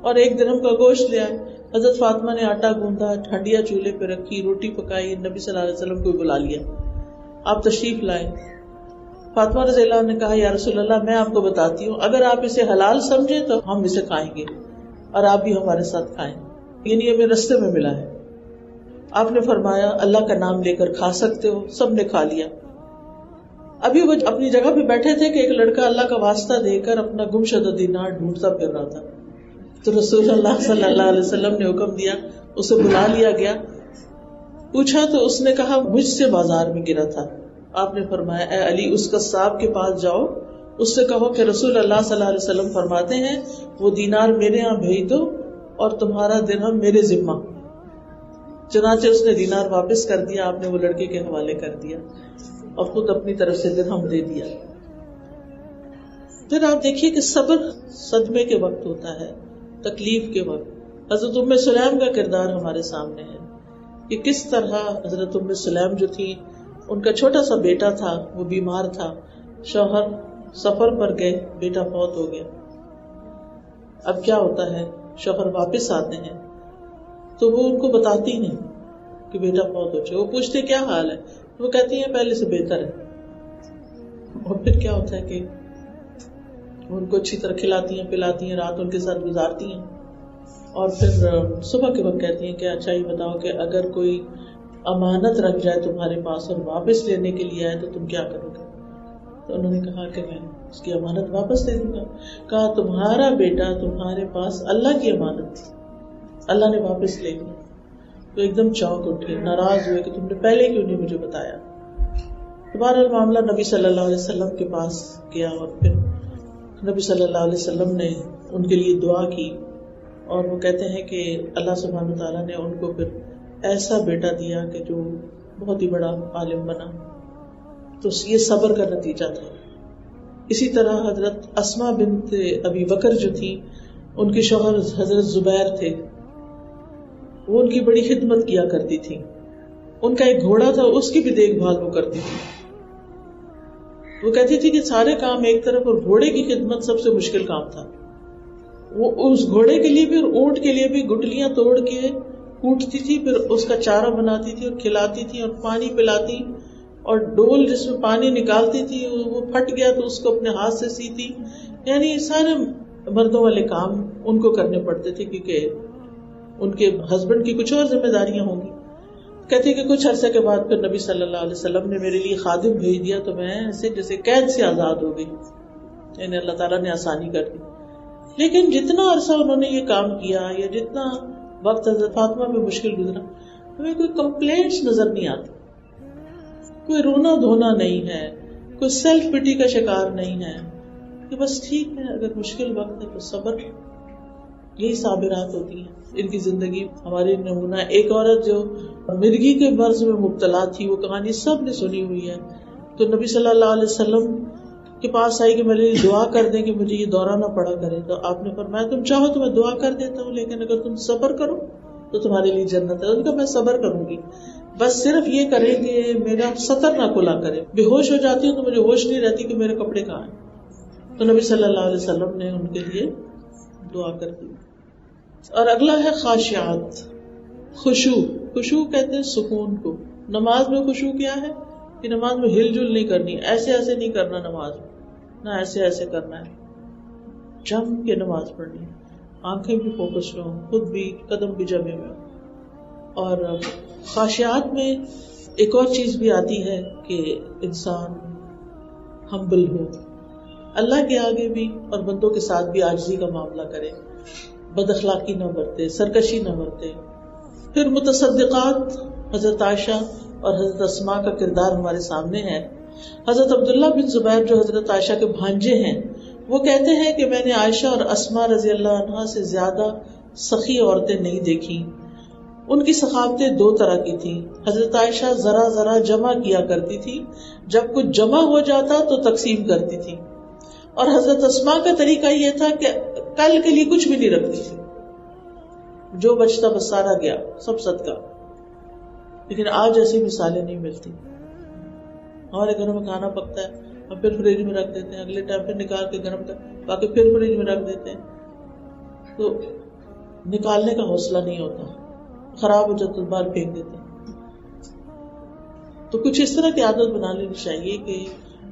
Speaker 2: اور 1 درہم کا گوشت لے آئے. حضرت فاطمہ نے آٹا گوندھا, ہنڈیا چولہے پہ رکھی, روٹی پکائی, نبی صلی اللہ علیہ وسلم کو بلا لیا, آپ تشریف لائے. فاطمہ رضی اللہ عنہ نے کہا یا رسول اللہ میں آپ کو بتاتی ہوں, اگر آپ اسے حلال سمجھے تو ہم اسے کھائیں گے اور آپ بھی ہمارے ساتھ کھائیں, یعنی ہمیں رستے میں ملا ہے. آپ نے فرمایا اللہ کا نام لے کر کھا سکتے ہو. سب نے کھا لیا. ابھی وہ اپنی جگہ پہ بیٹھے تھے کہ ایک لڑکا اللہ کا واسطہ دے کر اپنا گم شدہ دینار ڈھونڈتا پھر رہا تھا. تو رسول اللہ صلی اللہ علیہ وسلم نے حکم دیا, اسے بلا لیا گیا. پوچھا تو اس نے کہا مجھ سے بازار میں گرا تھا. آپ نے فرمایا اے علی اس قصاب کے پاس جاؤ, اس سے کہو کہ رسول اللہ صلی اللہ علیہ وسلم فرماتے ہیں وہ دینار میرے یہاں بھیج دو اور تمہارا درہم میرے ذمہ. چنانچہ اس نے دینار واپس کر دیا, آپ نے وہ لڑکے کے حوالے کر دیا اور خود اپنی طرف سے درہم دے دیا. پھر آپ دیکھیے کہ صبر صدمے کے وقت ہوتا ہے, تکلیف کے وقت. حضرت ام سلیم کا کردار ہمارے سامنے ہے کہ کس طرح حضرت ام سلیم جو تھی, ان کا چھوٹا سا بیٹا تھا, وہ بیمار تھا, شوہر سفر پر گئے, بیٹا فوت ہو گیا. اب کیا ہوتا ہے, شوہر واپس آتے ہیں تو وہ ان کو بتاتی نہیں کہ بیٹا فوت ہو چکا. وہ پوچھتے کیا حال ہے, وہ کہتی ہیں پہلے سے بہتر ہے. اور پھر کیا ہوتا ہے کہ ان کو اچھی طرح کھلاتی ہیں, پلاتی ہیں, رات ان کے ساتھ گزارتی ہیں, اور پھر صبح کے وقت کہتی ہیں کہ اچھا یہ بتاؤ کہ اگر کوئی امانت رکھ جائے تمہارے پاس اور واپس لینے کے لیے آئے تو تم کیا کرو گے؟ تو انہوں نے کہا کہ میں اس کی امانت واپس دے دوں گا. کہا تمہارا بیٹا تمہارے پاس اللہ کی امانت تھی, اللہ نے واپس لے لی. تو ایک دم چونک اٹھے, ناراض ہوئے کہ تم نے پہلے کیوں نہیں مجھے بتایا. تمہارا معاملہ نبی صلی اللہ علیہ وسلم کے پاس گیا اور پھر نبی صلی اللہ علیہ وسلم نے ان کے لیے دعا کی, اور وہ کہتے ہیں کہ اللہ سبحانہ تعالیٰ نے ان کو پھر ایسا بیٹا دیا کہ جو بہت ہی بڑا عالم بنا. تو یہ صبر کا نتیجہ تھا. اسی طرح حضرت اسماء بنت ابی بکر جو تھی, ان کے شوہر حضرت زبیر تھے, وہ ان کی بڑی خدمت کیا کرتی تھی. ان کا ایک گھوڑا تھا, اس کی بھی دیکھ بھال وہ کرتی تھی. وہ کہتی تھی کہ سارے کام ایک طرف اور گھوڑے کی خدمت سب سے مشکل کام تھا. وہ اس گھوڑے کے لیے بھی اور اونٹ کے لیے بھی گٹلیاں توڑ کے کوٹتی تھی، پھر اس کا چارہ بناتی تھی اور کھلاتی تھی اور پانی پلاتی، اور ڈول جس میں پانی نکالتی تھی وہ پھٹ گیا تو اس کو اپنے ہاتھ سے سیتی. یعنی سارے مردوں والے کام ان کو کرنے پڑتے تھے کیونکہ ان کے ہسبینڈ کی کچھ اور ذمہ داریاں ہوں گی. کہتے کہ کچھ عرصے کے بعد پھر نبی صلی اللہ علیہ وسلم نے میرے لیے خادم بھیج دیا تو میں ایسے جیسے قید سے آزاد ہو گئی، یعنی اللہ تعالیٰ نے آسانی کر دی. لیکن جتنا عرصہ انہوں نے یہ کام کیا یا جتنا وقت حضرت فاطمہ میں مشکل گزرا، ہمیں کوئی کمپلینٹس نظر نہیں آتی، کوئی رونا دھونا نہیں ہے، کوئی سیلف پٹی کا شکار نہیں ہے کہ بس ٹھیک ہے اگر مشکل وقت ہے تو صبر. یہی صابرات ہوتی ہیں. ان کی زندگی ہماری نمونہ. ایک عورت جو مرگی کے مرض میں مبتلا تھی، وہ کہانی سب نے سنی ہوئی ہے. تو نبی صلی اللہ علیہ وسلم کے پاس آئی کہ میرے لیے دعا کر دیں کہ مجھے یہ دورہ نہ پڑا کرے. تو آپ نے فرمایا تم چاہو تو میں دعا کر دیتا ہوں، لیکن اگر تم صبر کرو تو تمہارے لیے جنت ہے. ان کا میں صبر کروں گی، بس صرف یہ کرے کہ میرا سطر نہ کھلا کرے. بے ہوش ہو جاتی ہوں تو مجھے ہوش نہیں رہتی کہ میرے کپڑے کہاں ہیں. تو نبی صلی اللہ علیہ وسلم نے ان کے لیے دعا کر دی. اور اگلا ہے خاشعات، خشوع. خشوع کہتے ہیں سکون کو. نماز میں خشوع کیا ہے کہ نماز میں ہل جل نہیں کرنی، ایسے ایسے نہیں کرنا نماز میں، نہ ایسے ایسے کرنا ہے، جم کے نماز پڑھنی، آنکھیں بھی فوکس ہوں، خود بھی، قدم بھی جمے ہوئے. اور خاشعات میں ایک اور چیز بھی آتی ہے کہ انسان ہمبل ہو، اللہ کے آگے بھی اور بندوں کے ساتھ بھی عاجزی کا معاملہ کرے، بد اخلاقی نہ برتے، سرکشی نہ برتے. پھر متصدقات، حضرت عائشہ اور حضرت اسماء کا کردار ہمارے سامنے ہے. حضرت عبداللہ بن زبیر جو حضرت عائشہ کے بھانجے ہیں، وہ کہتے ہیں کہ میں نے عائشہ اور اسماء رضی اللہ عنہا سے زیادہ سخی عورتیں نہیں دیکھی. ان کی سخاوتیں دو طرح کی تھیں. حضرت عائشہ ذرا ذرا جمع کیا کرتی تھی، جب کچھ جمع ہو جاتا تو تقسیم کرتی تھی. اور حضرت اسماء کا طریقہ یہ تھا کہ کل کے لیے کچھ بھی نہیں رکھتی تھی، جو بچتا بس سارا گیا، سب صدقہ. لیکن آج ایسی مثالیں نہیں ملتی. ہمارے گھروں میں کھانا پکتا ہے، ہم پھر فریج میں رکھ دیتے ہیں، اگلے ٹائم پھر نکال کے گرم کر باقی پھر فریج میں رکھ دیتے ہیں. تو نکالنے کا حوصلہ نہیں ہوتا، خراب ہو جاتا تو باہر پھینک دیتے ہیں. تو کچھ اس طرح کی عادت بنا لینی چاہیے کہ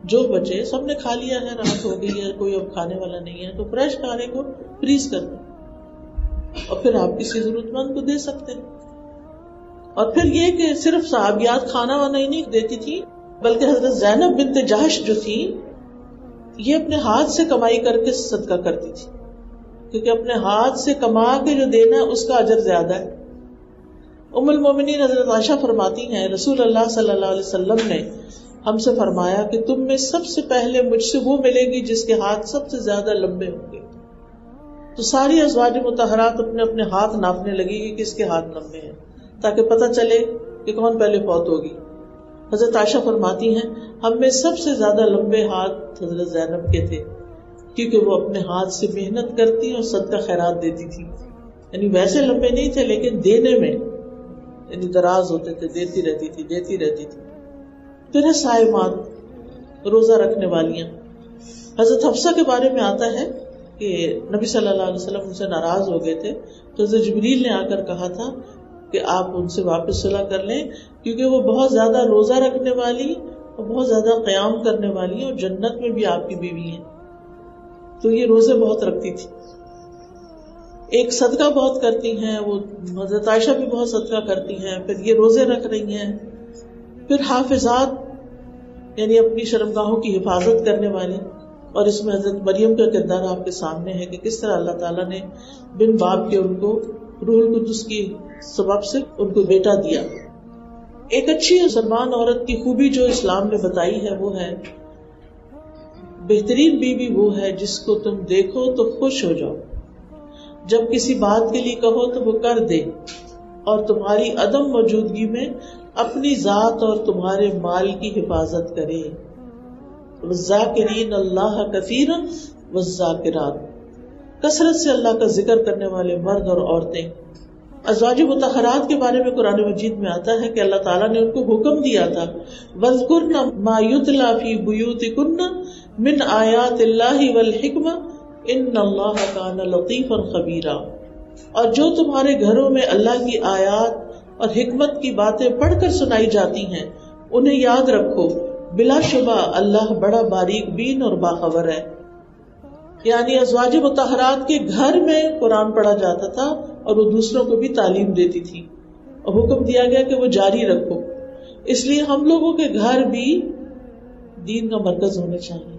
Speaker 2: جو بچے سب نے کھا لیا ہے، رات ہو گئی ہے، کوئی اب کھانے والا نہیں ہے، تو فریش کھانے کو فریز کر دیں اور پھر آپ کسی ضرورت مند کو دے سکتے ہیں. اور پھر یہ کہ صرف صحابیات کھانا وانا ہی نہیں دیتی تھی، بلکہ حضرت زینب بنت جہش جو تھی، یہ اپنے ہاتھ سے کمائی کر کے صدقہ کرتی تھی، کیونکہ اپنے ہاتھ سے کما کے جو دینا ہے اس کا اجر زیادہ ہے. ام المومنین حضرت عائشہ فرماتی ہیں رسول اللہ صلی اللہ علیہ وسلم نے ہم سے فرمایا کہ تم میں سب سے پہلے مجھ سے وہ ملے گی جس کے ہاتھ سب سے زیادہ لمبے ہوں گے. تو ساری ازواج مطہرات اپنے اپنے ہاتھ ناپنے لگی کہ کس کے ہاتھ لمبے ہیں، تاکہ پتہ چلے کہ کون پہلے فوت ہوگی. حضرت عائشہ فرماتی ہیں ہم میں سب سے زیادہ لمبے ہاتھ حضرت زینب کے تھے، کیونکہ وہ اپنے ہاتھ سے محنت کرتی اور صدقہ خیرات دیتی تھی. یعنی ویسے لمبے نہیں تھے لیکن دینے میں یعنی دراز ہوتے تھے، دیتی رہتی تھی. پھر ہے صائمات، روزہ رکھنے والیاں. حضرت حفصہ کے بارے میں آتا ہے کہ نبی صلی اللہ علیہ وسلم ان سے ناراض ہو گئے تھے، تو حضرت جبریل نے آ کر کہا تھا کہ آپ ان سے واپس صلح کر لیں، کیونکہ وہ بہت زیادہ روزہ رکھنے والی اور بہت زیادہ قیام کرنے والی اور جنت میں بھی آپ کی بیوی ہیں. تو یہ روزے بہت رکھتی تھی. ایک صدقہ بہت کرتی ہیں، وہ حضرت عائشہ بھی بہت صدقہ کرتی ہیں، پھر یہ روزے رکھ رہی ہیں. پھر حافظات یعنی اپنی شرمگاہوں کی حفاظت کرنے والے. اور اس میں حضرت مریم کا کردار آپ کے سامنے ہے کہ کس طرح اللہ تعالیٰ نے بن باپ کے ان کو روح القدس کی سبب سے ان کو بیٹا دیا. ایک اچھی مسلمان عورت کی خوبی جو اسلام نے بتائی ہے وہ ہے بہترین بیوی وہ ہے جس کو تم دیکھو تو خوش ہو جاؤ، جب کسی بات کے لیے کہو تو وہ کر دے، اور تمہاری عدم موجودگی میں اپنی ذات اور تمہارے مال کی حفاظت کرے. والذاکرین اللہ کثیرا والذاکرات، کثرت سے اللہ کا ذکر کرنے والے مرد اور عورتیں. ازواج مطہرات کے بارے میں قرآن مجید میں آتا ہے کہ اللہ تعالیٰ نے ان کو حکم دیا تھا وَاذْكُرْنَ مَا يُتْلَى فِي بُيُوتِكُنَّ مِنْ آیَاتِ اللَّهِ وَالْحِکْمَةِ إِنَّ اللَّهَ كَانَ لَطِیفًا خَبِیرًا، اور جو تمہارے گھروں میں اللہ کی آیات اور حکمت کی باتیں پڑھ کر سنائی جاتی ہیں انہیں یاد رکھو، بلا شبہ اللہ بڑا باریک بین اور باخبر ہے۔ یعنی ازواج مطہرات کے گھر میں قرآن پڑھا جاتا تھا اور وہ دوسروں کو بھی تعلیم دیتی تھی، اور حکم دیا گیا کہ وہ جاری رکھو۔ اس لیے ہم لوگوں کے گھر بھی دین کا مرکز ہونے چاہیے،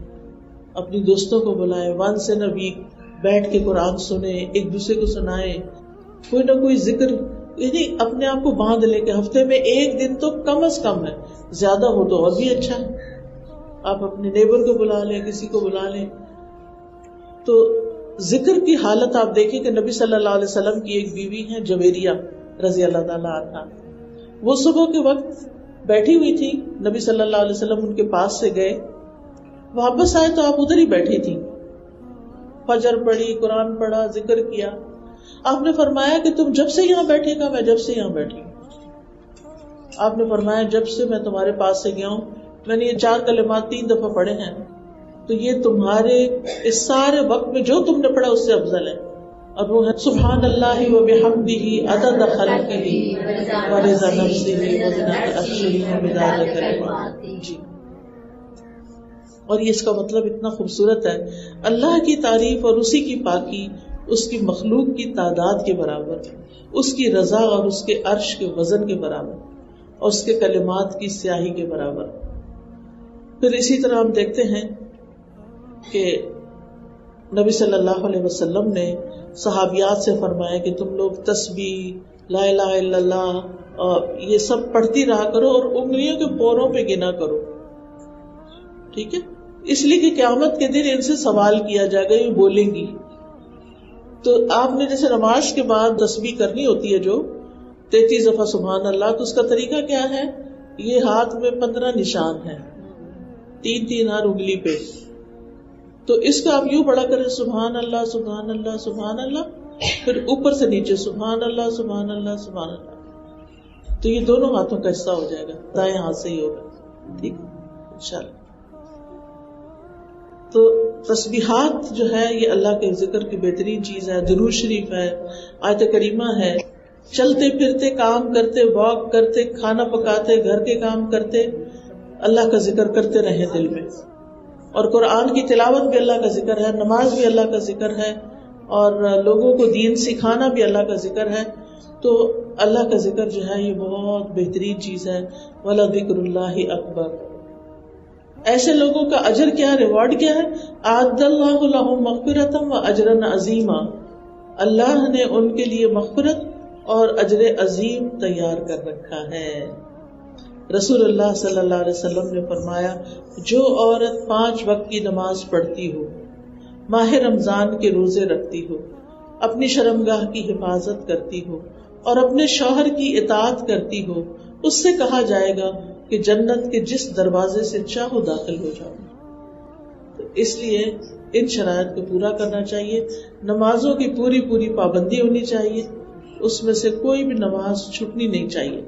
Speaker 2: اپنی دوستوں کو بلائیں، ونس ان اے ویک بیٹھ کے قرآن سنیں، ایک دوسرے کو سنائیں، کوئی نہ کوئی ذکر، یعنی اپنے آپ کو باندھ لے کہ ہفتے میں ایک دن تو کم از کم ہے، زیادہ ہو تو اور بھی اچھا ہے۔ آپ اپنے نیبر کو بلا لیں، کسی کو بلا لیں۔ تو ذکر کی حالت آپ دیکھیں کہ نبی صلی اللہ علیہ وسلم کی ایک بیوی ہے جویریہ رضی اللہ تعالیٰ عنہا، وہ صبح کے وقت بیٹھی ہوئی تھی، نبی صلی اللہ علیہ وسلم ان کے پاس سے گئے، واپس آئے تو آپ ادھر ہی بیٹھی تھی، فجر پڑھی، قرآن پڑھا، ذکر کیا۔ آپ نے فرمایا کہ تم جب سے یہاں بیٹھے گا، میں جب سے یہاں بیٹھی ہوں۔ آپ نے فرمایا جب سے میں تمہارے پاس سے گیا ہوں میں نے یہ 4 کلمات 3 دفعہ پڑھے ہیں، تو یہ تمہارے اس سارے وقت میں جو تم نے پڑھا اس سے افضل ہے، اور وہ ہے سبحان اللہ وبحمدہ عدد خلقہ ورضا نفسہ وزنۃ عرشہ ومداد کلماتہ۔ جی، اور یہ اس کا مطلب اتنا خوبصورت ہے، اللہ کی تعریف اور اسی کی پاکی اس کی مخلوق کی تعداد کے برابر، اس کی رضا اور اس کے عرش کے وزن کے برابر، اور اس کے کلمات کی سیاہی کے برابر۔ پھر اسی طرح ہم دیکھتے ہیں کہ نبی صلی اللہ علیہ وسلم نے صحابیات سے فرمایا کہ تم لوگ تسبیح، لا الہ الا اللہ اور یہ سب پڑھتی رہا کرو اور انگلیوں کے پوروں پہ گنا کرو، ٹھیک ہے؟ اس لیے کہ قیامت کے دن ان سے سوال کیا جائے گا، یہ بولیں گی۔ تو آپ نے جیسے نماز کے بعد تسبیح کرنی ہوتی ہے جو 33 دفعہ سبحان اللہ، تو اس کا طریقہ کیا ہے؟ یہ ہاتھ میں 15 نشان ہیں، 3 ہر انگلی پہ، تو اس کا آپ یوں پڑھا کریں سبحان اللہ سبحان اللہ سبحان اللہ، پھر اوپر سے نیچے سبحان اللہ سبحان اللہ سبحان اللہ، تو یہ دونوں ہاتھوں کا حصہ ہو جائے گا، دائیں ہاتھ سے ہی ہوگا، ٹھیک ہے انشاءاللہ۔ تو تسبیحات جو ہے یہ اللہ کے ذکر کی بہترین چیز ہے، درود شریف ہے، آیت کریمہ ہے، چلتے پھرتے کام کرتے، واک کرتے، کھانا پکاتے، گھر کے کام کرتے اللہ کا ذکر کرتے رہیں دل میں، اور قرآن کی تلاوت بھی اللہ کا ذکر ہے، نماز بھی اللہ کا ذکر ہے، اور لوگوں کو دین سکھانا بھی اللہ کا ذکر ہے۔ تو اللہ کا ذکر جو ہے یہ بہت بہترین چیز ہے، وَلَذِكْرُ اللَّهِ أَكْبَرُ۔ ایسے لوگوں کا اجر کیا ہے، ریوارڈ کیا ہے؟ اعد اللہ لہم مغفرۃ واجرا عظیما، اللہ نے ان کے لیے مغفرت اور اجر عظیم تیار کر رکھا ہے۔ رسول اللہ صلی اللہ علیہ وسلم نے فرمایا جو عورت 5 وقت کی نماز پڑھتی ہو، ماہ رمضان کے روزے رکھتی ہو، اپنی شرمگاہ کی حفاظت کرتی ہو اور اپنے شوہر کی اطاعت کرتی ہو، اس سے کہا جائے گا کہ جنت کے جس دروازے سے چاہو داخل ہو جاؤ۔ تو اس لیے ان شرائط کو پورا کرنا چاہیے، نمازوں کی پوری پابندی ہونی چاہیے، اس میں سے کوئی بھی نماز چھوٹنی نہیں چاہیے،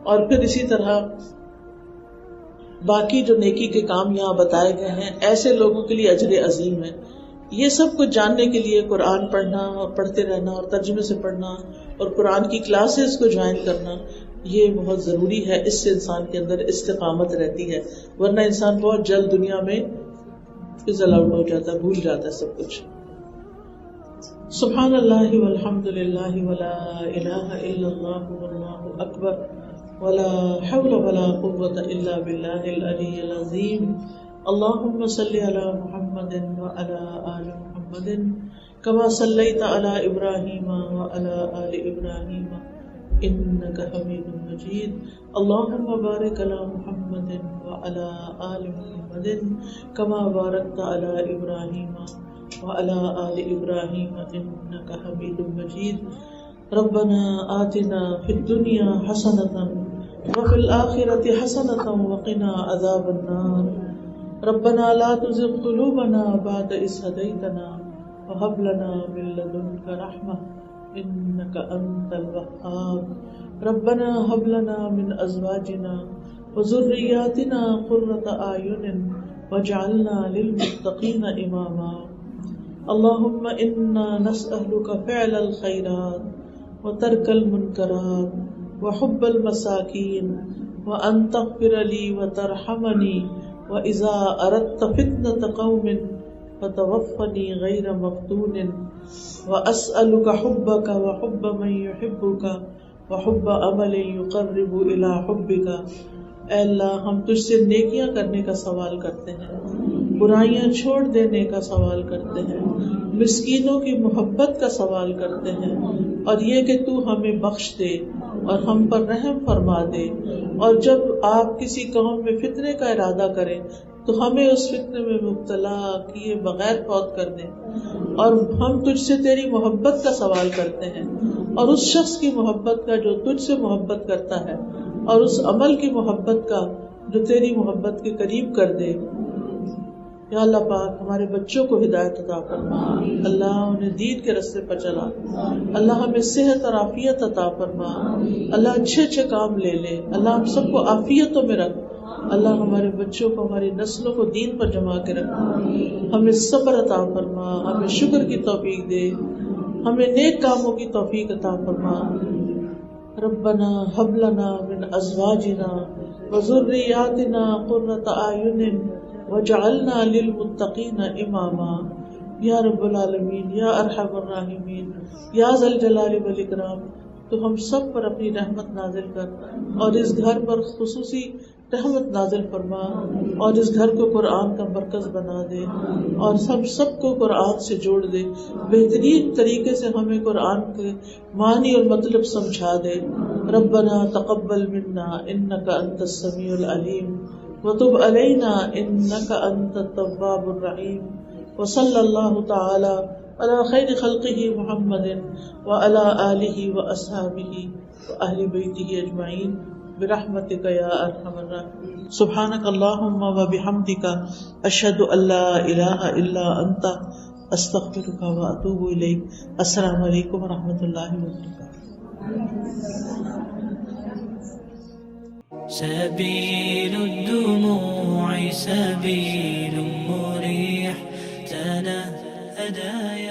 Speaker 2: اور پھر اسی طرح باقی جو نیکی کے کام یہاں بتائے گئے ہیں ایسے لوگوں کے لیے اجر عظیم ہے۔ یہ سب کچھ جاننے کے لیے قرآن پڑھنا اور پڑھتے رہنا اور ترجمے سے پڑھنا اور قرآن کی کلاسز کو جوائن کرنا یہ بہت ضروری ہے، اس سے انسان کے اندر استقامت رہتی ہے، ورنہ انسان بہت جلد دنیا میں فزل آؤٹ ہو جاتا ہے، بھول جاتا ہے سب کچھ۔ سبحان اللہ والحمد للہ ولا الہ الا اللہ واللہ اکبر ولا حول ولا قوة الا باللہ العلی العظیم۔ اللہم صلی علی محمد وعلی آل محمد کما صلیت علی ابراہیم وعلی آل ابراہیم انک حمید مجید۔ اللہم بارک علی محمد وعلی آل محمد کما بارکت علی ابراہیم وعلی آل ابراہیم انک حمید مجید۔ ربنا آتنا فی الدنیا حسنۃ وفی الآخرۃ حسنۃ وقنا عذاب النار۔ ربنا لا تزغ قلوبنا بعد إذ هديتنا وهب لنا من لدنك رحمة إنك أنت الوهاب ربنا هب لنا من أزواجنا وذرياتنا قرة أعين واجعلنا للمتقين إماما اللهم إنا نسألك فعل الخيرات وترك المنكرات وحب المساكين وأن تغفر لي وترحمني وإذا أردت فتنة قوم فتوفني غير مفتون وأسألك حبك وحب من يحبك وحب عمل يقرب إلى حبك۔ اے اللہ ہم تجھ سے نیکیاں کرنے کا سوال کرتے ہیں، برائیاں چھوڑ دینے کا سوال کرتے ہیں، مسکینوں کی محبت کا سوال کرتے ہیں، اور یہ کہ تو ہمیں بخش دے اور ہم پر رحم فرما دے، اور جب آپ کسی قوم میں فتنے کا ارادہ کریں تو ہمیں اس فتنے میں مبتلا کیے بغیر فوت کر دیں، اور ہم تجھ سے تیری محبت کا سوال کرتے ہیں، اور اس شخص کی محبت کا جو تجھ سے محبت کرتا ہے، اور اس عمل کی محبت کا جو تیری محبت کے قریب کر دے۔ یا اللہ پاک ہمارے بچوں کو ہدایت عطا فرما، اللہ انہیں دین کے راستے پر چلا، اللہ ہمیں صحت اور عافیت عطا فرما، اللہ اچھے اچھے کام لے لے، اللہ ہم سب کو عافیتوں میں رکھ، اللہ ہمارے بچوں کو ہماری نسلوں کو دین پر جما کے رکھ، ہمیں صبر عطا فرما، ہمیں شکر کی توفیق دے، ہمیں نیک کاموں کی توفیق عطا فرما۔ ربنا هب لنا من ازواجنا وذرياتنا قرة اعین واجعلنا للمتقین اماما۔ یا رب العالمین، یا ارحم الراحمین، یا ذا الجلال والاکرام، تو ہم سب پر اپنی رحمت نازل کر، اور اس گھر پر خصوصی رحمت نازل فرما، اور اس گھر کو قرآن کا مرکز بنا دے، اور سب کو قرآن سے جوڑ دے، بہترین طریقے سے ہمیں قرآن کے معنی اور مطلب سمجھا دے۔ ربنا تقبل منا انک انت السمیع العلیم وتب علینا انک انت التواب الرحیم، وصلی اللہ تعالی علی خیر خلقہ محمد وعلی آلہ واصحابہ واہل بیتہ اجمعین برحمتک یا ارحم الراحمین۔ سبحانک اللہم وبحمدک اشہد ان لا الہ الا انت استغفرک واتوب الیک۔ السلام علیکم ورحمۃ اللہ وبرکاتہ۔
Speaker 1: سبيل الدموع سبيل مريح تنهدى